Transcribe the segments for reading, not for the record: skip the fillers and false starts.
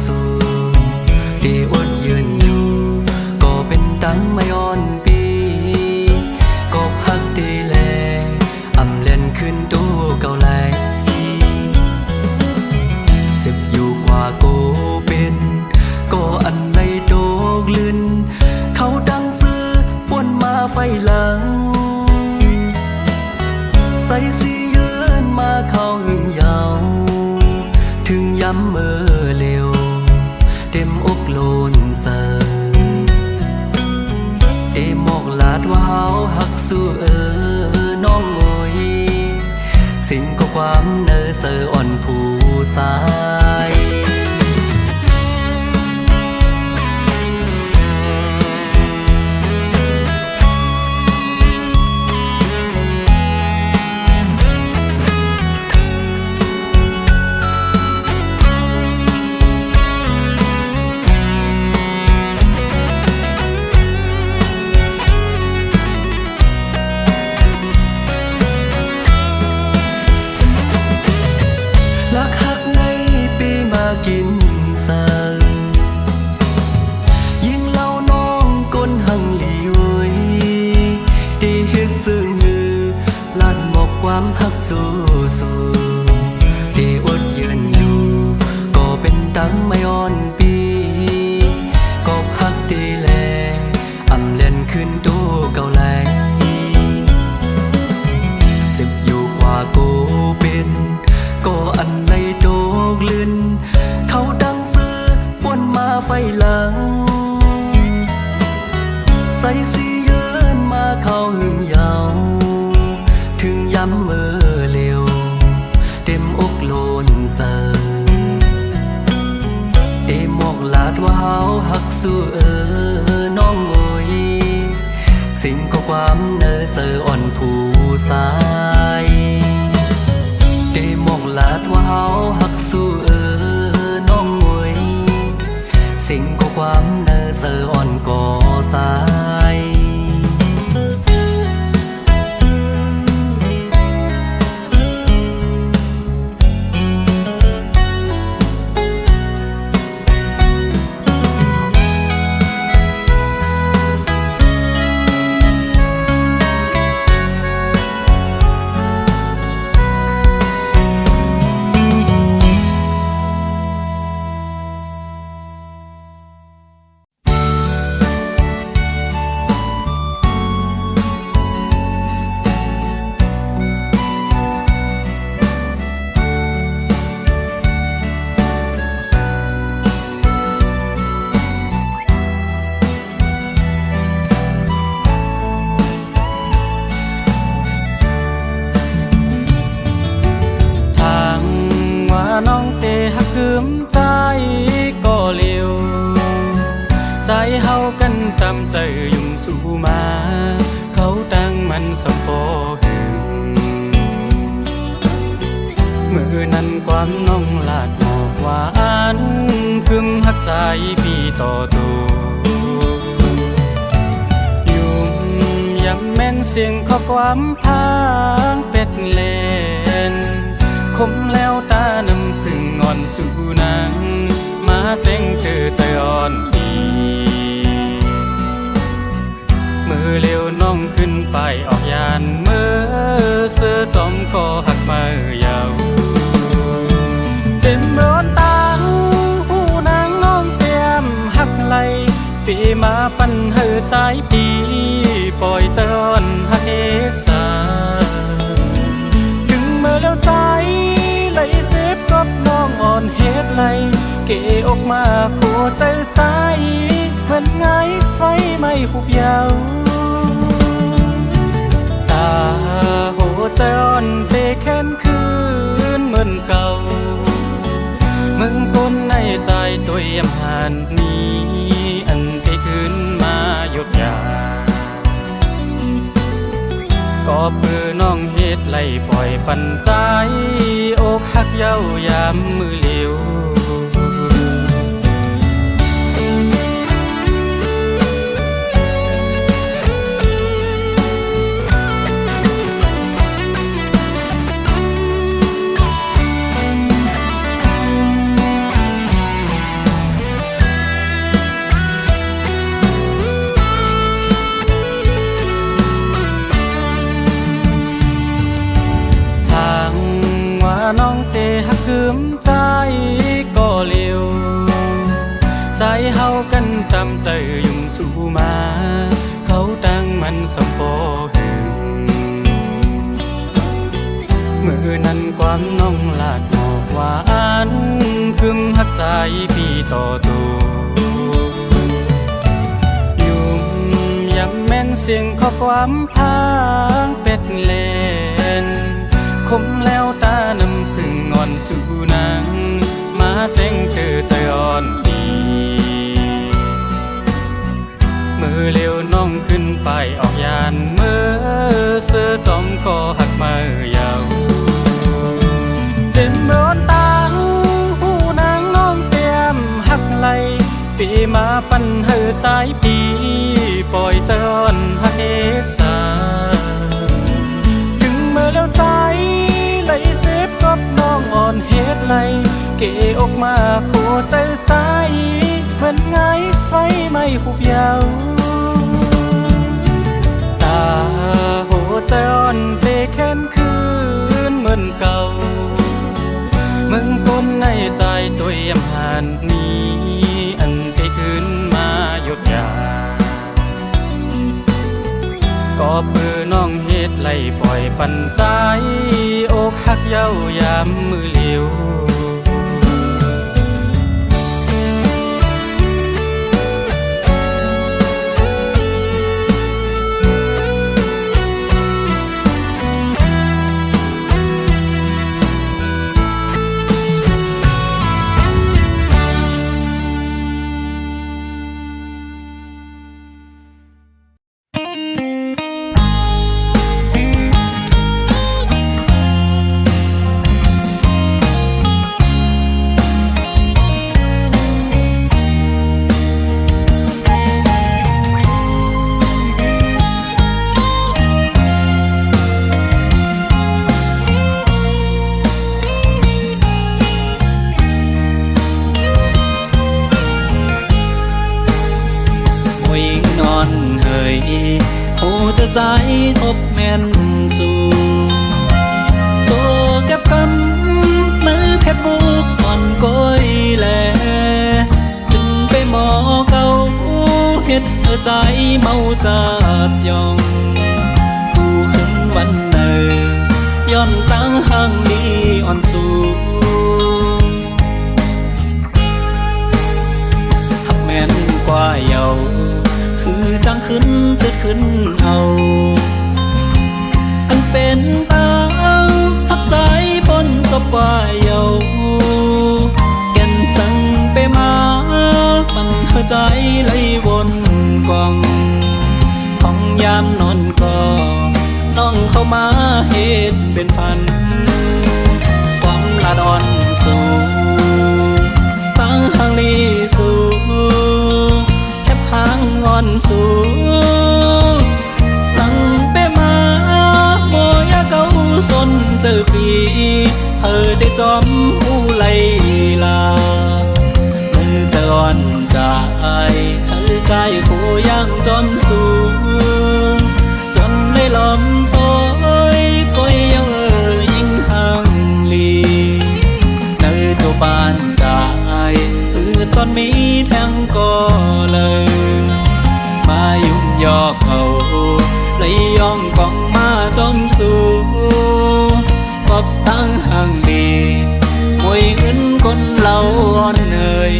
สู้ที่อดยืนอยู่ก็เป็นตังไม่อ่อนปีก็พักดีแลอำเล่นขึ้นตู้เก่าไหลสิบอยู่กว่าโกเป็นก็อันในโจกลื่นเขาดังซื้อวนมาไฟหลังใส่สียืนมาเข้าหึงยาวถึงย้ำเมื่อเร็วเต็มอกโลนเสิเต็มหมอกลาดว่าเฮาหักสู้น้องโอยสิ่งก็ความเนอเสออ่อนผู้สายกินเสิยิ่งเล่าน้องก้นหังหลีไว้ได้เฮ็ดซึ่งหือลัดหมอกความหักสู้ได้อดยืนอยู่ก็เป็นตังไม่อ่อนปีก็พักดีแลอำเล่นขึ้นตู้เก่าไหลสิบอยู่กว่าโกเป็นก็อันในโจกลื่นเขาดังซื้อวนมาไฟหลังใส่สียืนมาเข้าหึงยาวถึงย้ำเมื่อเร็วเต็มอกโลนเสิเต็มหมอกลาดว่าเฮาหักสู้น้องโอยสิ่งก็ความเนอเสออ่อนผู้สายเต็มหมอกลาดว่าเฮาหักสู้น้องโอยสิ่งก็ความเนอเสออ่อนก่อสายน้องเตหักคืมใจก็เร็วใจเฮากันจำใจยุ่งสู่มาเขาตั้งมันสมโปหึงมือนั้นความน้องลาดหมอกหวานคืมหักใจปีต่อตัวยุ่งย้ำแม่นเสียงข้อความพางเป็ดเล่นคมแล้วตาน้ำพึ่งอ่อนสู่นางมาแต่งเธอใจอ่อนดีมือเร็วน้องขึ้นไปออกยานมือเสื้อจอมก็หักมือยาวเต็มร้อนตาหูนางน้องเตรียมหักไหลปีมาปั่นเหือใจปีปล่อยใจอ่อนหักเอสาถึงเมื่อแล้วใจไหลเจ็บกับน้องอ่อนเฮ็ดไหลเกออกมาโคใจใจเหมือนไงไฟไม่หุบยาวตาโหใจอ่อนเตแค้นคืนเหมือนเก่ามึงก้นในใจตัวเยี่ยมหันนี้อันที่คืนมายกยาก็เพื่อน้องเฮ็ดไล่ปล่อยปันใจอกหักเย้ายามมือเลี้ยว ใจเฮากันตามใจยุ่งสู่มาเขาตั้งมันสมปอหึงมือนั้นความน้องลาดหมอกหวานพึมหักใจพี่ต่อตัวยุ่มย้ำแม่นเสียงข้อความพางเป็ดเล่นคมแล้วตาน้ำพึ่งงอนสู่นางมาแต่งเธอใจอ่อนดีมือเร็วน้องขึ้นไปออกยานมือเสื้อจอมคอหักมือยาวเต็มโดนตาหูนางน้องเตรียมหักไหลปีมาปันเฮอใจปีปล่อยจอนหักเอสาถึงเมื่อแล้วใจไหลเจ็บกับน้องอ่อนเฮ็ดไหลเกออกมาผัวใจใจเหมือนไงไฟไม่หุบยาวตาโหใจอ่อนเทแค้นคืนเหมือนเก่ามึงก้นในใจตัวยำหานนี้อันที่ขึ้นมาหยดยาก็เพื่อน้องเฮ็ดไล่ปล่อยปันใจอกหักเย้ายามมือเลี้ยวใจทบแม่นสู่โตเก็บคำมือเพชรบุกอ่อนก้อยแลจึงไปหมอเก่าเฮ็ดใจเมาจับยองผู้ขึ้นวันเนอย้อนตั้งห่างนี้อ่อนสู่หักแม่นกว่าเยาคือจังขึ้นตึดขึ้นเอาอันเป็นตาพักใจบนสบายเยาแก่นสั่งไปมามันหัวใจไหลวนกองของยามนอนก็น้องเข้ามาเหตุเป็นพันความลาดอนสู่ตั้งห่างลีสู่หางงอนสู่สั่งไปมาโมยเก่าสนเจอปีได้จอมหูไหลลามือจะอ่อนใจคือกายคู่ย่างจอมสู่จนได้ลมโต้ยก้อยยังยิ่งห่างลีเนื้อตัวบานใจตอนมีแทงก็เลยมายุ่งยอกเอาเลยย่องกองมาจอมสู่ปอบทั้งห่างดีมวยเงินคนเราอ่อนเหนื่อย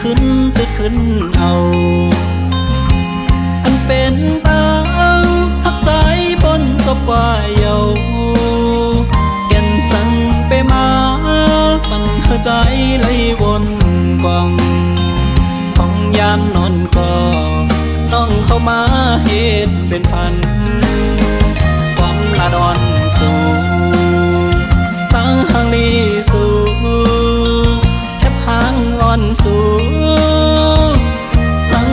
ขึ้นตึดขึ้นเอาอันเป็นตาพักใจบนสบายเยาแก่นสั่งไปมามันหัวใจไหลวนกองของยามนอนก็น้องเข้ามาเหตุเป็นพันความลาดอนสู่ตั้งห่างลีสู่หางอ่อนสู่สั่ง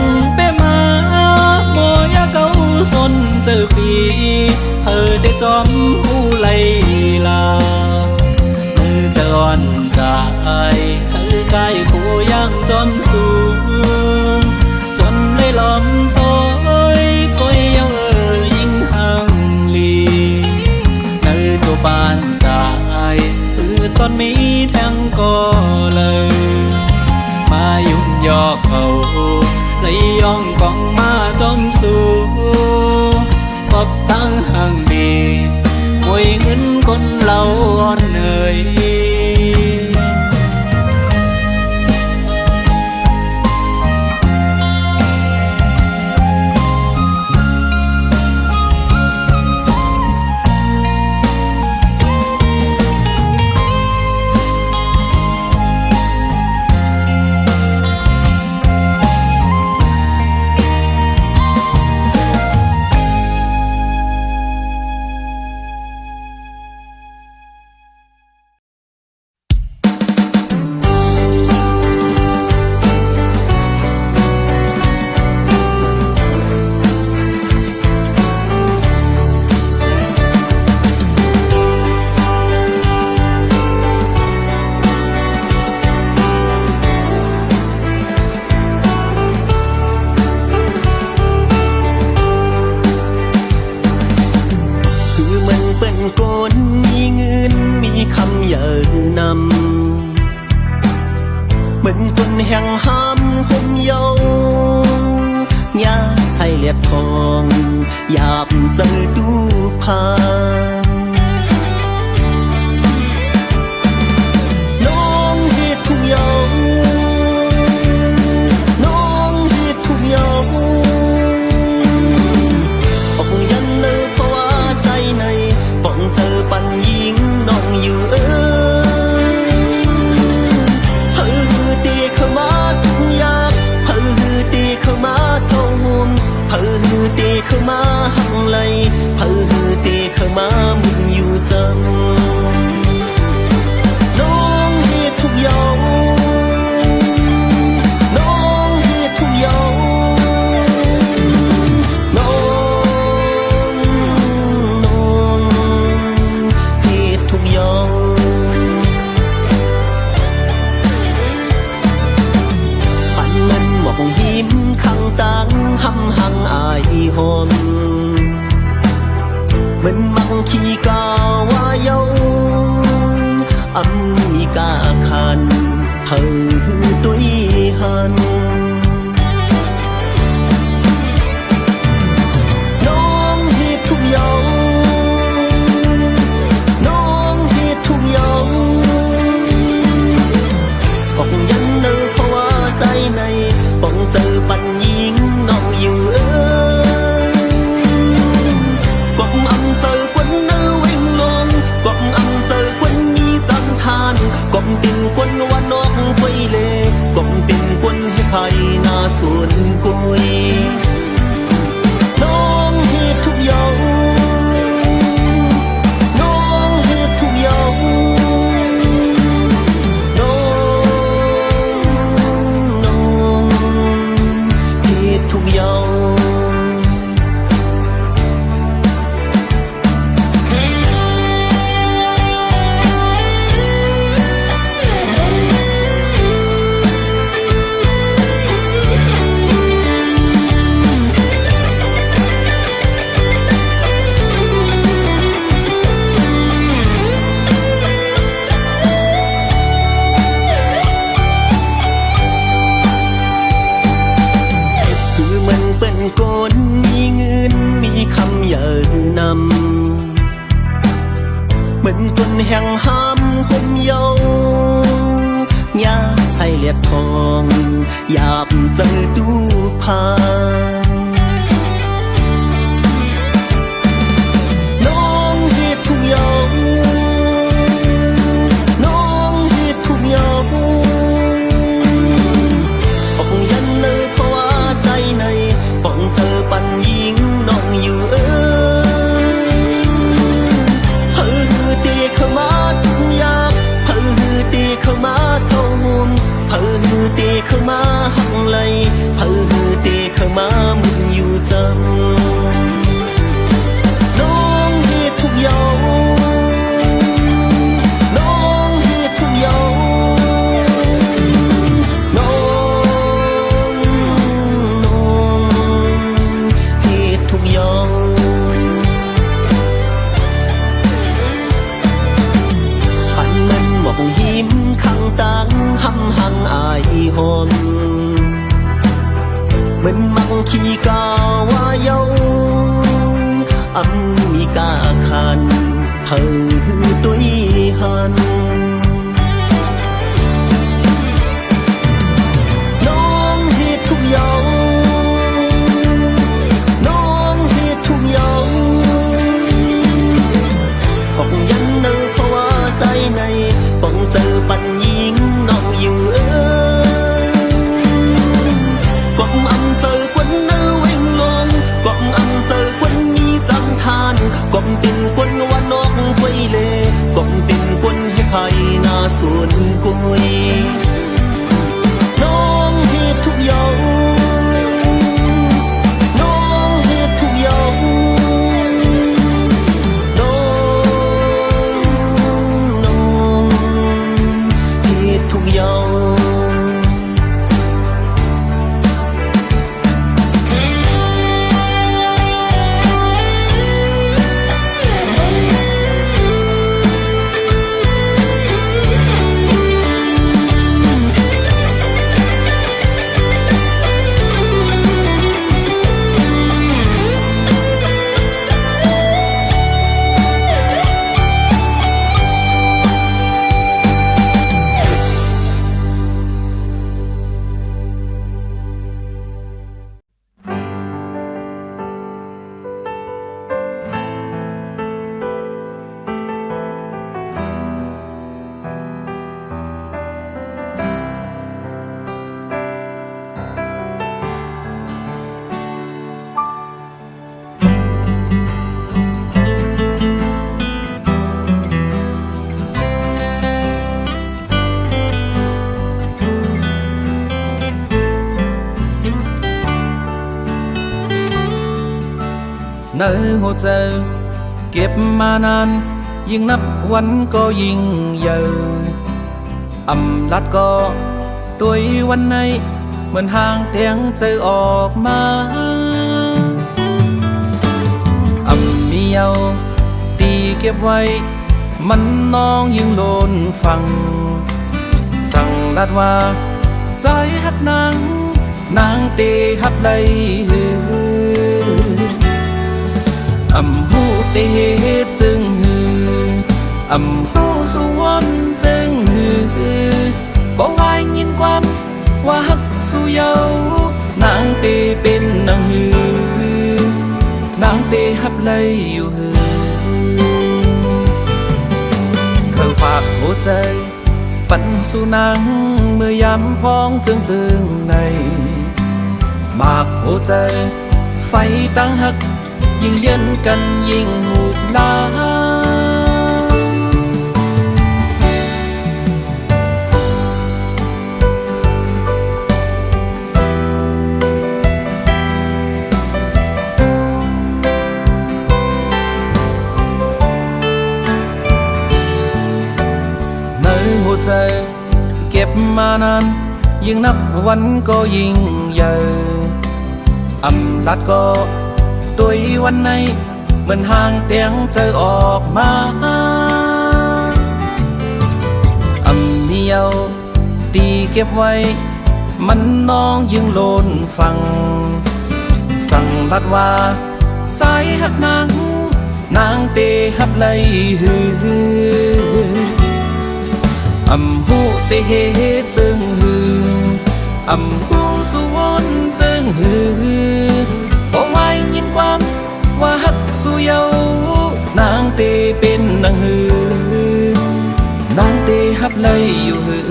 มายุ่งยอกเขาเลยย่องกองมาจมสู่ปอบตั้งห่างดีมวยเงินคนเราอ่อนเหนื่อย แห่งห้ามหุ่มเยาว์ยาใส่เลียบทองยามเจอตู้พานน้องเฮ็ดทุกอย่างน้องเฮ็ดทุกอย่างออกยันเนอเพราะว่าใจในป้องเจอปันยิงน้องอยู่ตีเข้ามาหังไหลเพิ่อตีเข้ามามึงอยู่จังน้องเฮ็ดทุกอย่างน้องเฮ็ดทุกอย่างน้องเฮ็ดทุกอย่างปันมันหมอกหิมข้างตังหำหังอายหอมมันมังขี้กาวาเยาอำมีกาคันเพิ่อตุยหันน้องเฮ็ดทุกอย่างน้องเฮ็ดทุกอย่างออกยันเนอเพราะว่าใจในป้องเจอปัญญิงน้องอยู่กวมอำเจอกวนเนอเวงลงกวมอำเจอกวนมีสันทานกวมเป็นกวนวันนอกไฟเล่กวมเป็นกวนให้ไผ่หน้าสวนกุยน้องเฮ็ดทุกอย่างน้องเฮ็ดทุกอย่างทุกอย่างก้นมีเงินมีคำเยอนำเหมือนต้นแห่งห้ามห่มเยาว์ยาใส่เลียบทองยามเจอตู้พานน้องเฮ็ดทุกอย่างน้องเฮ็ดทุกอย่างออกยันเนอเพราะว่าใจในป้องเจอปันยิงน้องอยู่เพิ่อตีเข้ามาทุกอย่างเพิ่อตีเข้ามาเศร้ามุมเพิ่อตีเข้ามาหังไหลเพิ่อตีเข้ามา mình mặc khi ca hoa dâu âm mi ca khăn thơ tuổi hânน้องเฮ็ดทุกอย่างน้องเฮ็ดทุกอย่างของยันเนอเพราะว่าใจในป้องเจอปัญญิงน้องอยู่quăng âm giờ quân nơ quanh lông quăng âm giờ quân mi giang than quăng tình quânวันนอกไว้เลquăng tình quânให้ใครนาส่วนกุยน้องเฮ็ดทุกอย่างน้องเฮ็ดทุกอย่างน้องเฮ็ดทุกอย่าง ในหัวใจเก็บมานานยิ่งนับวันก็ยิ่งใหญ่อำลัดก็ตัววันในเหมือนห่างเตียงใจออกมาอำมีเยาตีเก็บไว้มันน้องยิ่งโลนฟังสั่งลัดว่าใจหักนางเตหับไหลอำหูเตจึงหืออำหูสวนจึงหือบอกว่ายินความว่าฮักสู่เยานางเตเป็นนางหือนางเตหับไหลอยู่หือเคยฝากหัวใจปันสู่นางเมื่อยามพ้องจึงในมากหัวใจไฟตั้งหักยิ่งเย็นกันยิ่งหูกลาในหัวใจเก็บมานานยิ่งนับวันก็ยิ่งใหญ่อำลัดก็ตัววันในเหมือนห่างเตียงเจอออกมาอำเนียวตีเก็บไว้มันน้องยิ่งโลนฟังสั่งลัดว่าใจหักนางเตหับไหลหืออำหูเตจึงหืออำหูสวนจึงหือบอกว่ายินความว่าฮักสู่เยานางเตเป็นนางหือนางเตฮับไหลอยู่หือ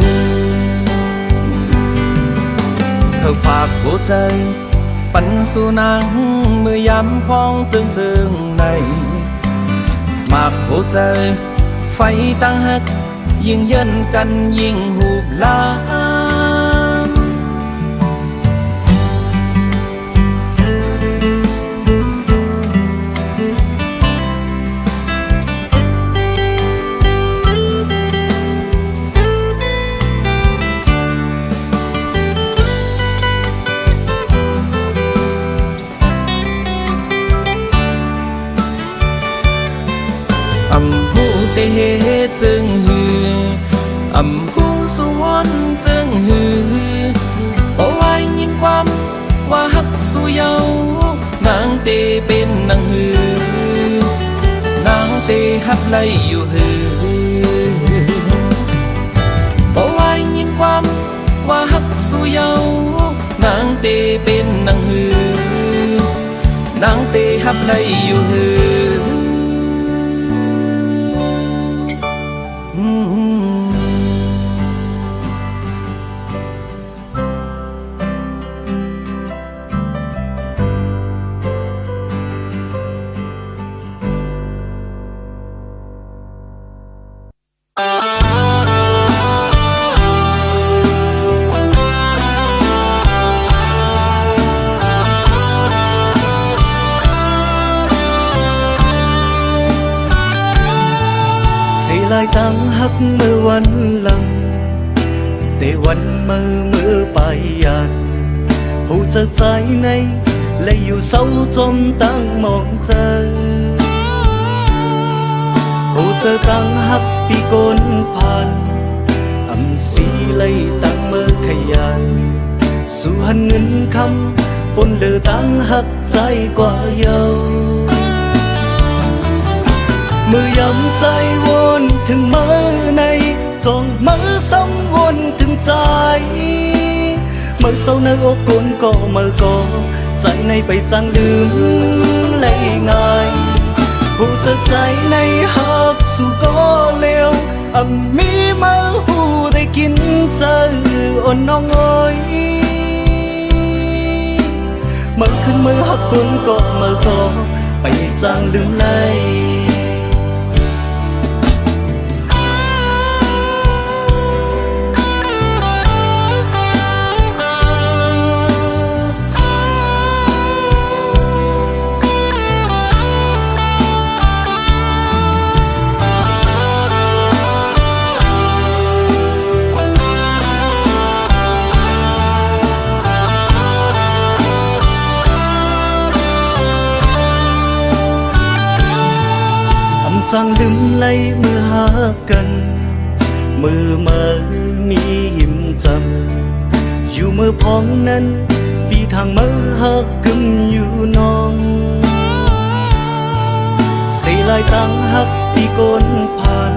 เขาฝากหัวใจปันสู่นางเมื่อยามพ้องจึงในมากหัวใจไฟตั้งหักยิ่งเย็นกันยิ่งหูบลาอำหูเตจึงหืออำหูสวนจึ นางฮือนางเตฮับไลอยู่ฮือบ่วายยินความว่าฮักสู่เยานางเตเป็นนางฮือนางเตฮับไลอยู่ฮือลายตั้งหักเมื่อวันหลังแต่วันมือไปยันหูจะใจในและอยู่เศร้าจมตั้งมองเจอหูจะตั้งหักปีกนผ่านอำสีเลยตั้งมือขยันสู่หันเงินคำปนเลือตั้งหักใจกว่าเยามือยำใจวนถึงมือในจ้องมือซ้ำวนถึงใจมือเศร้าในอกกนก็มือก็ใจในไปจางลืมเลยง่ายหูจะใจในหักสู่ก็เลวมีมือหูได้กินเจออ่อนน้องอ้อยมือขึ้นมือหักกนก็มือก็ไปจางลืมเลยจางลืมไหลเมื่อหากันมือมีหิมจำอยู่มือพ้องนั้นปีทางมือหักกึมอยู่น้องเสลายตั้งหักปีกนผ่าน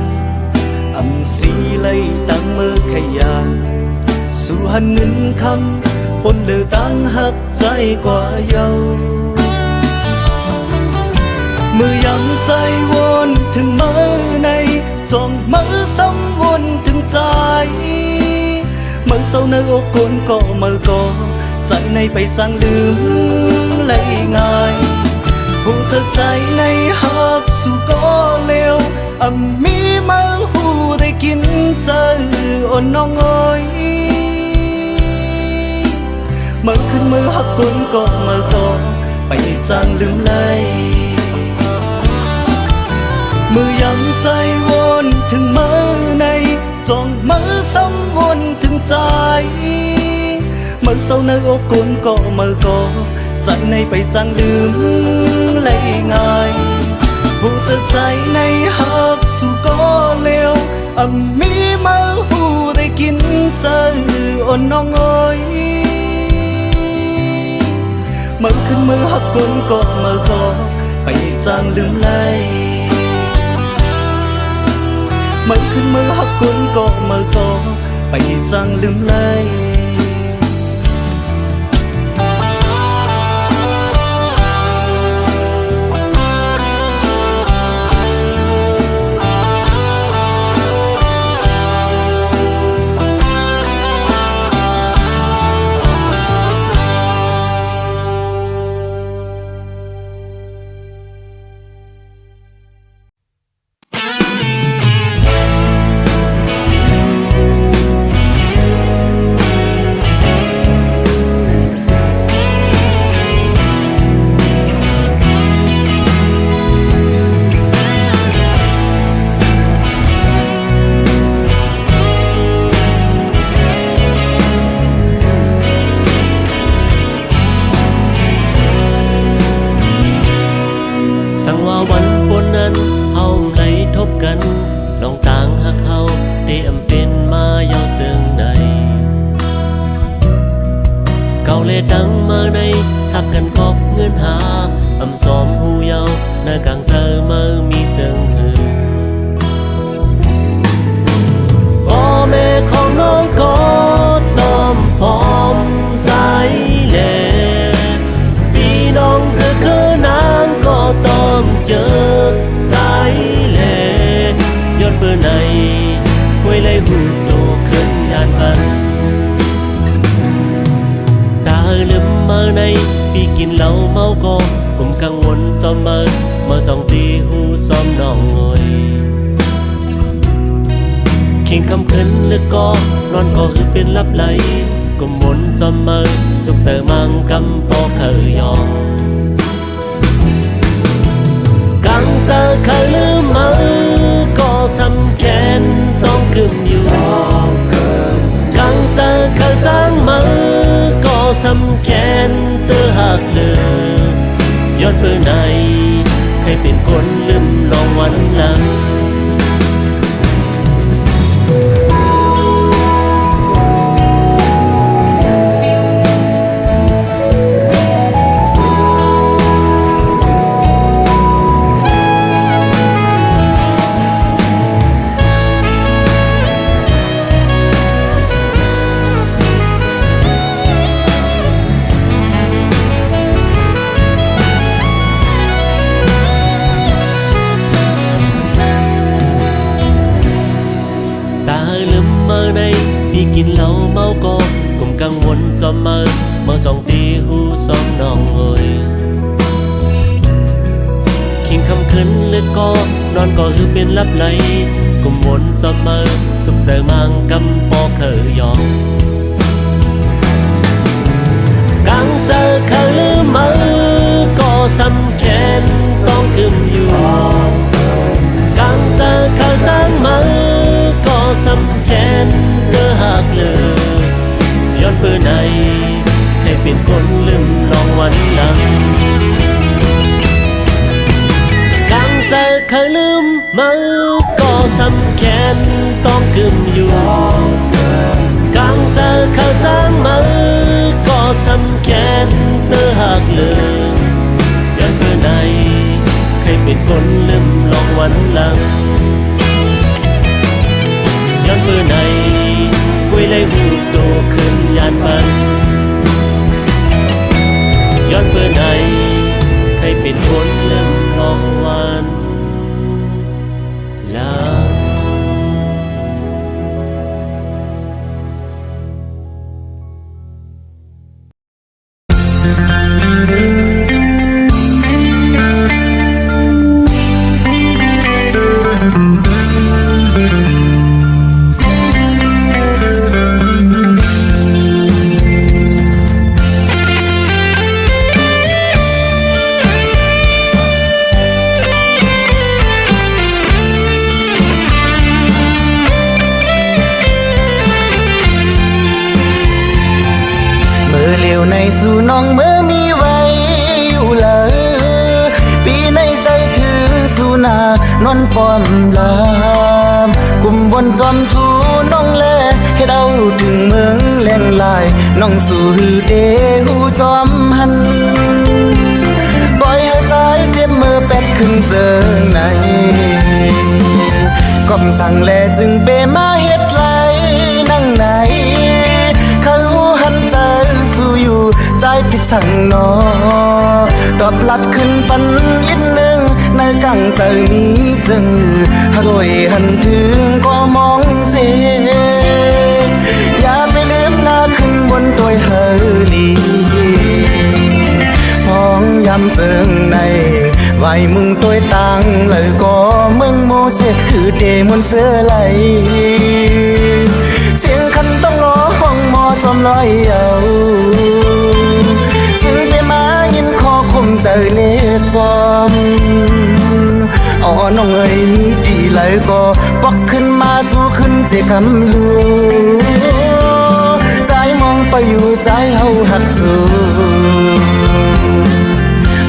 อำสีไหลตั้งมือขยันสู่หันเงินคำปนเลือตั้งหักใจกว่าเยามือยำใจวนถึงมือในจ้องมือซ้ำวนถึงใจมือเศร้าในอกกนก็มือก็ใจในไปจางลืมเลยง่ายหูจะใจในหักสู่ก็เลวมีมือหูได้กินเจออ่อนน้องอ้อยมือขึ้นมือหักกนก็มือก็ไปจางลืมเลยมือยำใจวนถึงมือในจ้องมือซ้ำวนถึงใจมือเศร้าในอกกนก็มือก็ใจในไปจางลืมเลยง่ายหูจะใจในหักสู่ก็เลวมีมือหูได้กินเจออ่อนน้องอ้อยมือขึ้นมือหักกนก็มือก็ไปจางลืมเลยมือขึ้นมือหักกนก็มือก็ไปจางลืมเลย เก่าและดังมาในหักกันคบเงินหาอำสอมหู nơi càng giờ mơ mi dừng hừพ่อแม่ของน้องก็ต้อมพร้อมใจแลพี่น้องเสือเคือนางก็ต้อมเจอใจแลย้อนเบอร์ไหนคุยเลยหูโตขึ้นยานบันตาลืมมาในพี่กินเหล้าเมาก็กุมกังวลซ้อมมาสองตีหูซ้อมน้องงอยเข่งคำขึ้นหรือก็นอนก็คือเป็นลับไหลกุมมนซ้อมสุขเสริมังกำพอเคยยองกังเจอเคยลืมมาก็สำแขนต้องกึมอยู่กังเจอเคยสร้างมาก็สำแขนเตือหักเลยย้อนเบอร์ไหนเคยเป็นคนลืมน้องวันหลังพี่กินเหล้าเมาก็กุมกังวลซ้อมมาสองตีหูซ้อมน้องเอ่ยคิงคำขึ้นเลือดก็นอนก็คือเป็นลับไหลกุมวนซ้อมสุขเสริมังกำปอเคยยองกังเจอเคยลืมมาก็สำแขนต้องกึมอยู่กังเจอเคยสร้างมาก็สำแขนเธอหักเลยย้อนเบอร์ไหนเคยเป็นคนลืมน้องวันหลังกังเจอเคยลืมมาก็สำแขนต้องกึมอยู่กังเจอเคยสร้างมาก็สำแขนเธอหักเลยย้อนเบอร์ไหนเคยเป็นคนลืมน้องวันหลังย้อนเบอร์ไหนคุยเลยหูโตขึ้นยานบันย้อนเบอร์ไหนเคยเป็นคนเริ่มลองวันหลังในสู่น้องเมื่อมีไว้อยู่เลยปีในใจถึงสู่นานอนปอมลามกุมบนจอมสู่น้องแลให้เราถึงเมืองแหลงลายน้องสู่หือเดหูจอมหันปล่อยให้สายเจ็บมือเป็ดขึ้นเจิงในก้มสั่งแลจึงเปมาเฮ็ดไหลนั่งไหนเขาหันใจสู่อยู่ใจผิดสั่งนอตอบลัดขึ้นปันยิดหนึ่งในกังใจนี้จึงหรวยหันถึงก็มองเสียอย่าไปลืมหน้าขึ้นบนตัวเฮลีพองยำเจิงในไว้มึงตัวตังเลยก็มึงโมเสกคือเดมนเสื้อไหลเสียงคันต้องรอห้องมอจอมลอยเอาเสียงไปมายินคอคมใจเนจอมอ๋อน้องเอ๋ยมีดีเลยก็ปอกขึ้นมาสู้ขึ้นเจคำลูสายมองไปอยู่สายเฮาหักสู้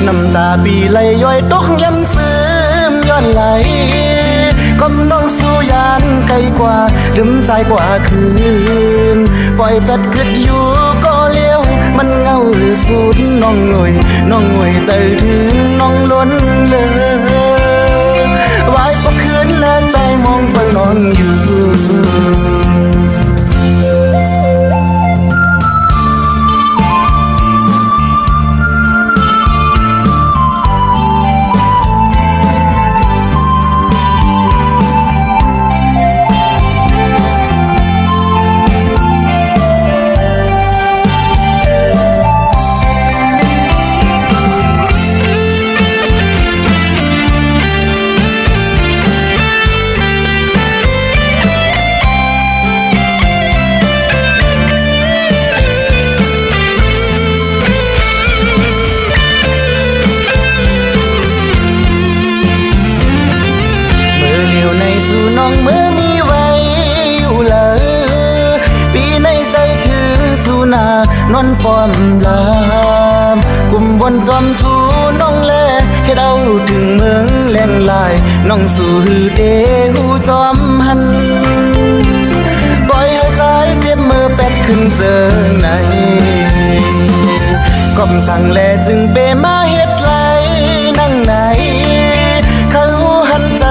น้ำตาปีไหลย้อยตกย้ำซึมย้อนไหลก้มน้องสู้ยานไกลกว่าลืมใจกว่าคืนปล่อยเป็ดขึ้นอยู่ก็เลี้ยวมันเงาหรือสูดน้องหน่วยใจถึงน้อง น้องล้นเลยไว้พอคืนและใจมองไปน้องอยู่ สู่น้องเมื่อมีไว้อยู่เลยปีในใจถึงสู่นานอนปอมลามกุมบนจอมสู่น้องแลให้เราถึงเมืองแหลงลายน้องสู่หือเดหูจอมหันปล่อยให้สายเจ็บมือแปดขึ้นเจอไหนก้มสั่งแลจึงเปมาเฮ็ดไรนั่งไหนเขาหันใจ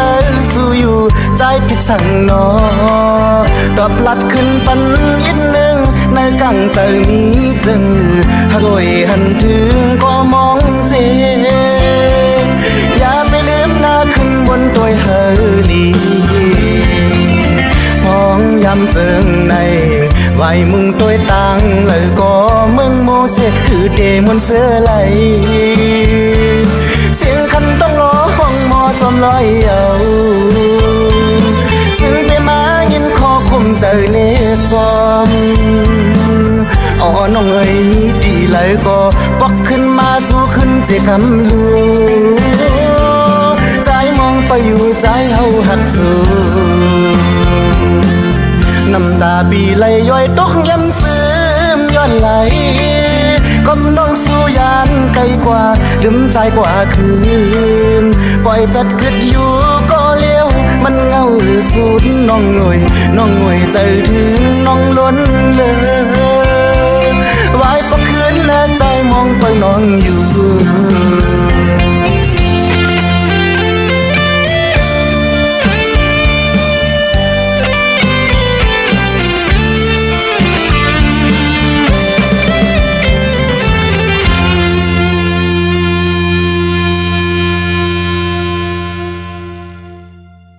สู่อยู่ใจผิดสั่งนอดอบลัดขึ้นปันยิดหนึ่งในกังใจนี้จึงหรวยหันถึงก็มองเสียอย่าไปลืมหน้าขึ้นบนตัวเฮลีมองยำเจิงในไว้มุงตัวตังเลยก็เมืองโมเสกคือเดมอนเสื้อไหลเสียงคันต้องรอห้องมอจอมลอยเอาซึ่งไปมายินคอคุมใจเนจอมอ๋อน้องเอ๋ยมีดีเลยก็ปอกขึ้นมาสู้ขึ้นเจคำลูสายมองไปอยู่สายเฮาหักสู้น้ำตาปีไหลย้อยตกย้ำซึมย้อนไหลก้มน้องสู่ยานไกลกว่าลืมใจกว่าคืนปล่อยแปดกึดอยู่ก็เลี้ยวมันเงาหรือสูดน้องหน่วยใจถึงน้องล้นเลยไว้พอคืนและใจมองไปน้องอยู่